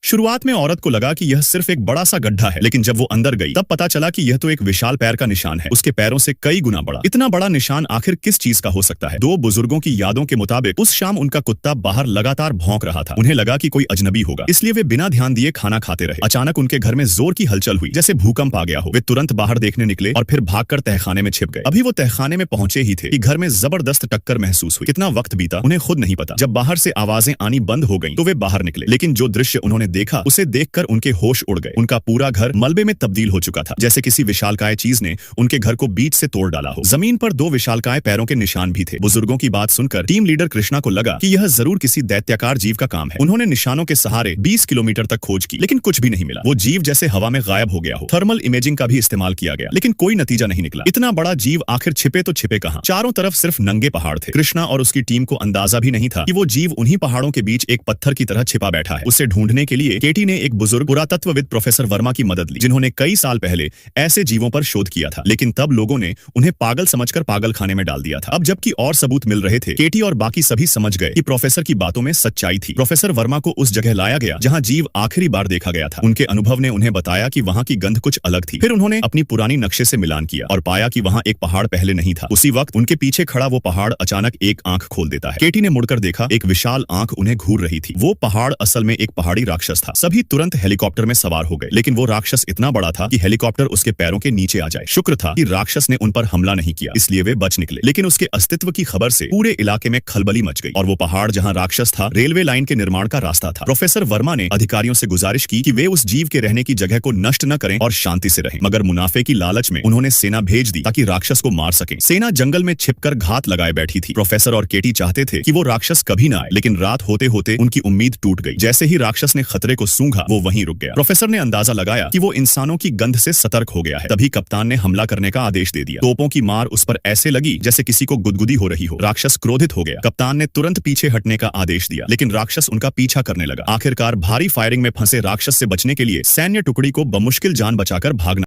शुरुआत में औरत को लगा कि यह सिर्फ एक बड़ा सा गड्ढा है, लेकिन जब वो अंदर गई तब पता चला कि यह तो एक विशाल पैर का निशान है, उसके पैरों से कई गुना बड़ा। इतना बड़ा निशान आखिर किस चीज का हो सकता है? दो बुजुर्गों की यादों के मुताबिक उस शाम उनका कुत्ता बाहर लगातार भौंक रहा था। उन्हें लगा कि कोई अजनबी होगा, इसलिए वे बिना ध्यान दिए खाना खाते रहे। अचानक उनके घर में जोर की हलचल हुई, जैसे भूकंप आ गया हो। वे तुरंत बाहर देखने निकले और फिर भागकर तहखाने में छिप गए। अभी वो तहखाने में पहुंचे ही थे कि घर में जबरदस्त टक्कर महसूस हुई। कितना वक्त बीता उन्हें खुद नहीं पता। जब बाहर से आवाजें आनी बंद हो गईं, तो वे बाहर निकले, लेकिन जो दृश्य उन्होंने देखा उसे देखकर उनके होश उड़ गए। उनका पूरा घर मलबे में तब्दील हो चुका था, जैसे किसी विशालकाय चीज ने उनके घर को बीच से तोड़ डाला हो। जमीन पर दो विशालकाय पैरों के निशान भी थे। बुजुर्गों की बात सुनकर टीम लीडर कृष्णा को लगा कि यह जरूर किसी दैत्याकार जीव का काम है। उन्होंने निशानों के सहारे 20 किलोमीटर तक खोज की, लेकिन कुछ भी नहीं मिला। वो जीव जैसे हवा में गायब हो गया हो। थर्मल इमेजिंग का भी इस्तेमाल किया गया, लेकिन कोई नतीजा नहीं निकला। इतना बड़ा जीव आखिर छिपे तो छिपे कहां? चारों तरफ सिर्फ नंगे पहाड़ थे। कृष्णा और उसकी टीम को अंदाजा भी नहीं था कि वो जीव उन्हीं पहाड़ों के बीच एक पत्थर की तरह छिपा बैठा है। उसे ढूंढने के लिए केटी ने एक बुजुर्ग पुरातत्वविद प्रोफेसर वर्मा की मदद ली, जिन्होंने कई साल पहले ऐसे जीवों पर शोध किया था। लेकिन तब लोगों ने उन्हें पागल समझकर पागल खाने में डाल दिया था। अब जबकि और सबूत मिल रहे थे, केटी और बाकी सभी समझ गए कि प्रोफेसर की बातों में सच्चाई थी। प्रोफेसर वर्मा को उस जगह लाया गया जहां जीव आखिरी बार देखा गया था। उनके अनुभव ने उन्हें बताया कि वहां की गंध कुछ अलग थी। फिर उन्होंने अपनी पुरानी नक्शे से मिलान किया और पाया कि वहां एक पहाड़ पहले नहीं था। उसी वक्त उनके पीछे खड़ा वो पहाड़ अचानक एक आंख खोल देता है। केटी ने मुड़कर देखा, एक विशाल आंख उन्हें घूर रही थी। वो पहाड़ असल में एक पहाड़ी राक्षस था। सभी तुरंत हेलीकॉप्टर में सवार हो गए, लेकिन वो राक्षस इतना बड़ा था कि हेलीकॉप्टर उसके पैरों के नीचे आ जाए। शुक्र था कि राक्षस ने उन पर हमला नहीं किया, इसलिए वे बच निकले। लेकिन उसके अस्तित्व की खबर से पूरे इलाके में खलबली मच गई और वो पहाड़ जहां राक्षस था, रेलवे लाइन के निर्माण का रास्ता था। प्रोफेसर वर्मा ने अधिकारियों से गुजारिश की कि वे उस जीव के रहने की जगह को नष्ट न करें और शांति से रहें, मगर मुनाफे की लालच में उन्होंने सेना भेज दी ताकि राक्षस को मार सकें। सेना जंगल में छिपकर घात लगाए बैठी थी। प्रोफेसर और केटी चाहते थे कि वो राक्षस कभी न आए, लेकिन रात होते होते उनकी उम्मीद टूट गई। जैसे ही राक्षस ने खतरे को सूंघा, वो वहीं रुक गया। प्रोफेसर ने अंदाजा लगाया कि वो इंसानों की गंध से सतर्क हो गया है। तभी कप्तान ने हमला करने का आदेश दे दिया। तोपों की मार उस पर ऐसे लगी जैसे किसी को गुदगुदी हो रही हो। राक्षस क्रोधित हो गया। कप्तान ने तुरंत पीछे हटने का आदेश दिया, लेकिन राक्षस उनका पीछा करने लगा। आखिरकार भारी फायरिंग में फंसे राक्षस से बचने के लिए सैन्य टुकड़ी को बमुश्किल जान बचाकर भागना